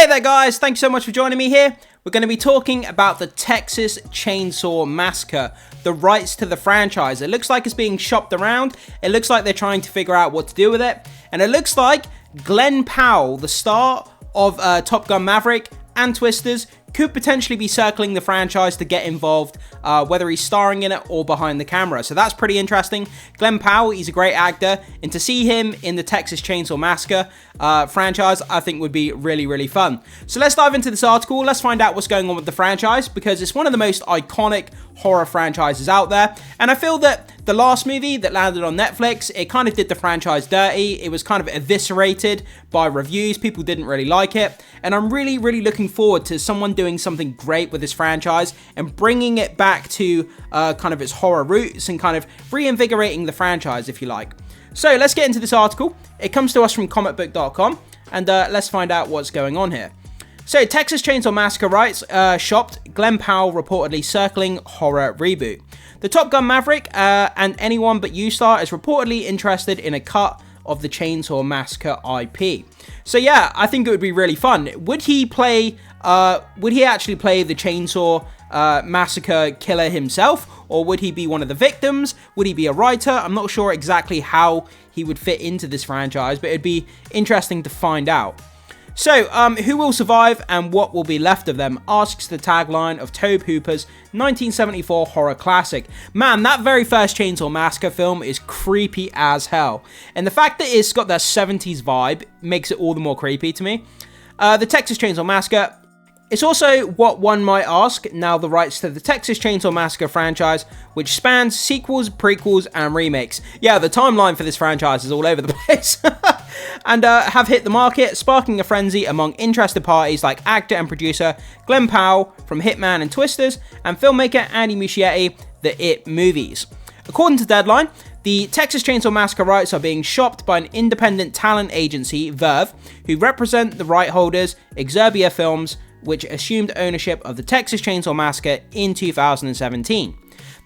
Hey there guys, thanks so much for joining me here. We're going to be talking about the Texas Chainsaw Massacre, the rights to the franchise. It looks like it's being shopped around, it looks like they're trying to figure out what to do with it, and it looks like Glen Powell, the star of Top Gun Maverick and Twisters, could potentially be circling the franchise to get involved, whether he's starring in it or behind the camera. So that's pretty interesting. Glen Powell, he's a great actor, and to see him in the Texas Chainsaw Massacre franchise, I think would be really, really fun. So let's dive into this article. Let's find out what's going on with the franchise, because it's one of the most iconic horror franchises out there, and I feel that the last movie that landed on Netflix, it kind of did the franchise dirty. It was kind of eviscerated by reviews. People didn't really like it, and I'm really, really looking forward to someone doing something great with this franchise and bringing it back to kind of its horror roots and kind of reinvigorating the franchise, if you like. So let's get into this article. It comes to us from comicbook.com, and let's find out what's going on here. So, Texas Chainsaw Massacre rights shopped, Glen Powell reportedly circling horror reboot. The Top Gun Maverick and Anyone But You star is reportedly interested in a cut of the Chainsaw Massacre IP. So yeah, I think it would be really fun. Would he actually play the Chainsaw Massacre killer himself, or would he be one of the victims? Would he be a writer? I'm not sure exactly how he would fit into this franchise, but it'd be interesting to find out. So, who will survive and what will be left of them, asks the tagline of Tobe Hooper's 1974 horror classic. Man, that very first Chainsaw Massacre film is creepy as hell. And the fact that it's got that 70s vibe makes it all the more creepy to me. The Texas Chainsaw Massacre, it's also what one might ask, now the rights to the Texas Chainsaw Massacre franchise, which spans sequels, prequels, and remakes. Yeah, the timeline for this franchise is all over the place. And have hit the market, sparking a frenzy among interested parties like actor and producer Glen Powell from Hitman and Twisters, and filmmaker Andy Muschietti, the It movies. According to Deadline, the Texas Chainsaw Massacre rights are being shopped by an independent talent agency, Verve, who represent the right holders, Exerbia Films, which assumed ownership of the Texas Chainsaw Massacre in 2017.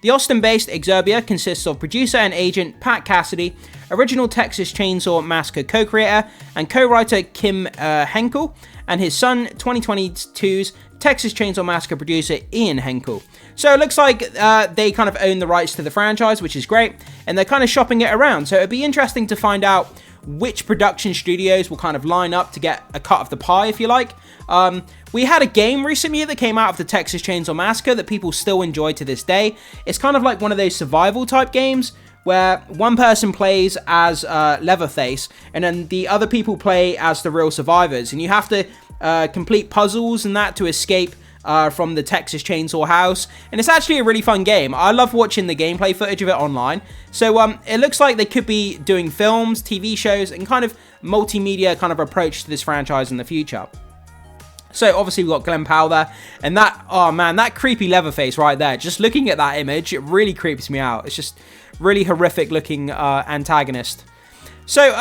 The Austin-based Exerbia consists of producer and agent Pat Cassidy, original Texas Chainsaw Massacre co-creator and co-writer Kim Henkel, and his son, 2022's Texas Chainsaw Massacre producer Ian Henkel. So it looks like they kind of own the rights to the franchise, which is great, and they're kind of shopping it around. So it'd be interesting to find out which production studios will kind of line up to get a cut of the pie, if you like. We had a game recently that came out of the Texas Chainsaw Massacre that people still enjoy to this day. It's kind of like one of those survival type games where one person plays as Leatherface and then the other people play as the real survivors, and you have to complete puzzles and that to escape from the Texas Chainsaw house, and it's actually a really fun game. I love watching the gameplay footage of it online. So it looks like they could be doing films, TV shows, and kind of multimedia kind of approach to this franchise in the future. So obviously we've got Glen Powell there, and that, oh man, that creepy Leatherface right there, just looking at that image, it really creeps me out. It's just really horrific looking antagonist. So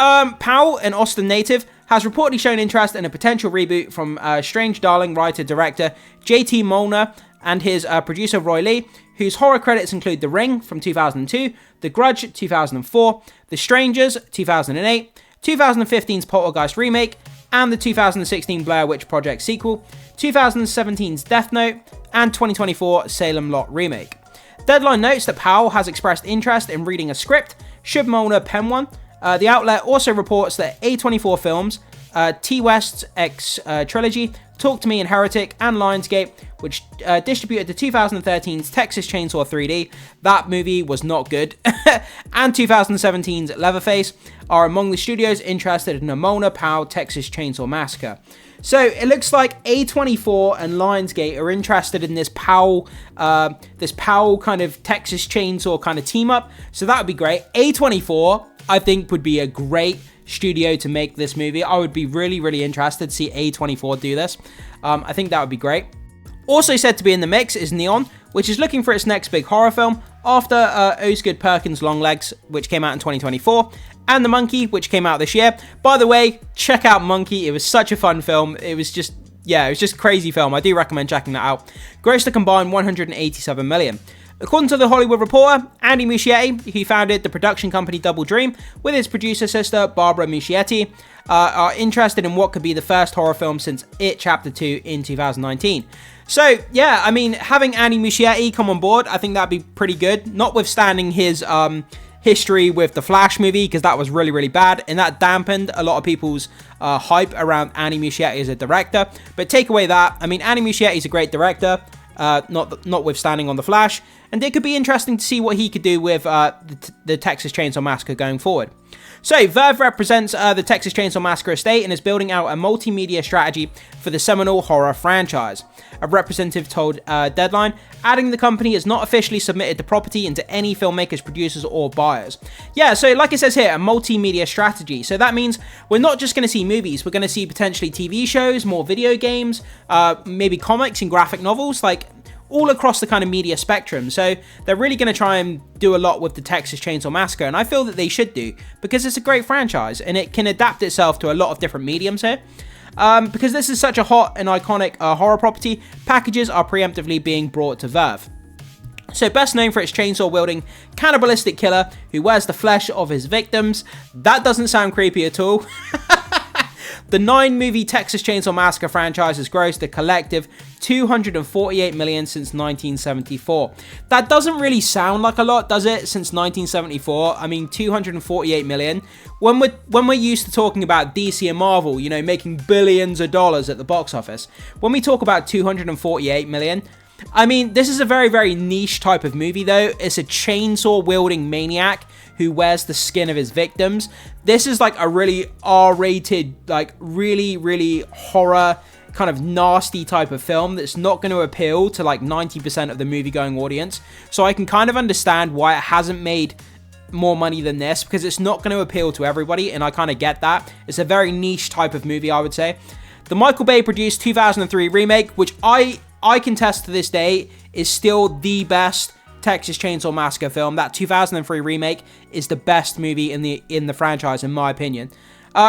Powell, an Austin native, has reportedly shown interest in a potential reboot from Strange Darling writer-director J.T. Molnar and his producer Roy Lee, whose horror credits include The Ring from 2002, The Grudge 2004, The Strangers 2008, 2015's Poltergeist remake, and the 2016 Blair Witch Project sequel, 2017's Death Note, and 2024 Salem Lot remake. Deadline notes that Powell has expressed interest in reading a script, should Molnar pen one. The outlet also reports that A24 Films, T. West's X trilogy, Talk to Me and Heretic, and Lionsgate, which distributed the 2013's Texas Chainsaw 3D, that movie was not good, and 2017's Leatherface, are among the studios interested in a Molnar Powell Texas Chainsaw Massacre. So it looks like A24 and Lionsgate are interested in this Powell kind of Texas Chainsaw kind of team up. So that would be great. A24, I think, would be a great studio to make this movie. I would be really, really interested to see A24 do this. I think that would be great. Also said to be in the mix is Neon, which is looking for its next big horror film after Osgood Perkins' Longlegs, which came out in 2024, and The Monkey, which came out this year. By the way, check out Monkey. It was such a fun film. It was just a crazy film. I do recommend checking that out. Grossed a combined $187 million. According to The Hollywood Reporter, Andy Muschietti, who founded the production company Double Dream with his producer sister Barbara Muschietti, are interested in what could be the first horror film since It Chapter 2 in 2019. So, yeah, I mean, having Andy Muschietti come on board, I think that'd be pretty good, notwithstanding his history with the Flash movie, because that was really, really bad, and that dampened a lot of people's hype around Andy Muschietti as a director. But take away that, I mean, Andy Muschietti is a great director, notwithstanding on the Flash, and it could be interesting to see what he could do with the Texas Chainsaw Massacre going forward. So, Verve represents the Texas Chainsaw Massacre estate and is building out a multimedia strategy for the seminal horror franchise. A representative told Deadline, adding the company has not officially submitted the property into any filmmakers, producers, or buyers. Yeah, so like it says here, a multimedia strategy. So that means we're not just going to see movies, we're going to see potentially TV shows, more video games, maybe comics and graphic novels, like all across the kind of media spectrum. So they're really going to try and do a lot with the Texas Chainsaw Massacre, and I feel that they should do, because it's a great franchise and it can adapt itself to a lot of different mediums here. Because this is such a hot and iconic horror property, packages are preemptively being brought to Verve. So best known for its chainsaw-wielding cannibalistic killer who wears the flesh of his victims. That doesn't sound creepy at all. The 9-movie Texas Chainsaw Massacre franchise has grossed a collective $248 million since 1974. That doesn't really sound like a lot, does it? Since 1974, I mean, $248 million. When we're used to talking about DC and Marvel, you know, making billions of dollars at the box office, when we talk about $248 million, I mean, this is a very, very niche type of movie, though. It's a chainsaw-wielding maniac who wears the skin of his victims. This is like a really R-rated, like really, really horror, kind of nasty type of film that's not going to appeal to like 90% of the movie-going audience. So I can kind of understand why it hasn't made more money than this, because it's not going to appeal to everybody, and I kind of get that. It's a very niche type of movie, I would say. The Michael Bay-produced 2003 remake, which I contest to this day, is still the best Texas Chainsaw Massacre film. That 2003 remake is the best movie in the franchise, in my opinion.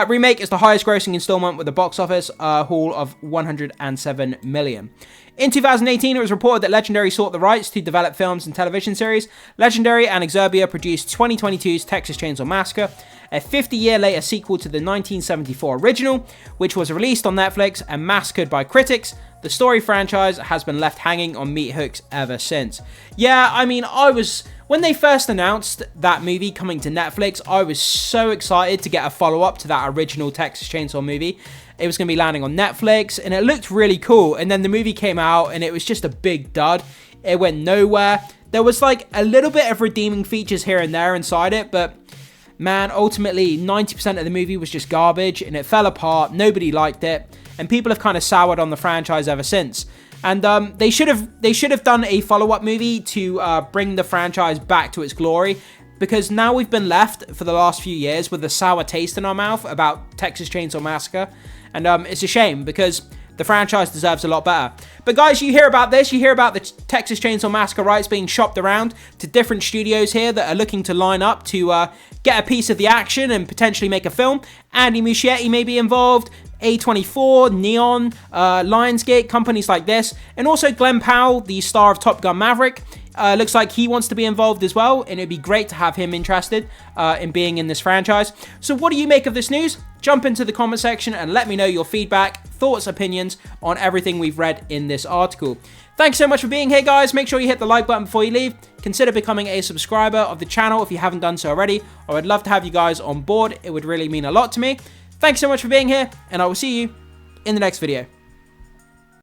Remake is the highest grossing installment with a box office haul of $107 million. In 2018, it was reported that Legendary sought the rights to develop films and television series. Legendary and Exerbia produced 2022's Texas Chainsaw Massacre, a 50-year later sequel to the 1974 original, which was released on Netflix and massacred by critics. The story franchise has been left hanging on meat hooks ever since. Yeah, I mean, when they first announced that movie coming to Netflix, I was so excited to get a follow-up to that original Texas Chainsaw movie. It was going to be landing on Netflix, and it looked really cool. And then the movie came out, and it was just a big dud. It went nowhere. There was like a little bit of redeeming features here and there inside it, but man, ultimately 90% of the movie was just garbage, and it fell apart. Nobody liked it, and people have kind of soured on the franchise ever since. And they should have done a follow-up movie to bring the franchise back to its glory, because now we've been left for the last few years with a sour taste in our mouth about Texas Chainsaw Massacre, and it's a shame, because the franchise deserves a lot better. But guys, you hear about this, you hear about the Texas Chainsaw Massacre rights being shopped around to different studios here that are looking to line up to get a piece of the action and potentially make a film. Andy Muschietti may be involved, A24, Neon, Lionsgate, companies like this, and also Glen Powell, the star of Top Gun Maverick. Looks like he wants to be involved as well, and it'd be great to have him interested in being in this franchise. So what do you make of this news? Jump into the comment section and let me know your feedback, thoughts, opinions on everything we've read in this article. Thanks so much for being here, guys. Make sure you hit the like button before you leave. Consider becoming a subscriber of the channel if you haven't done so already. I would love to have you guys on board. It would really mean a lot to me. Thanks so much for being here, and I will see you in the next video.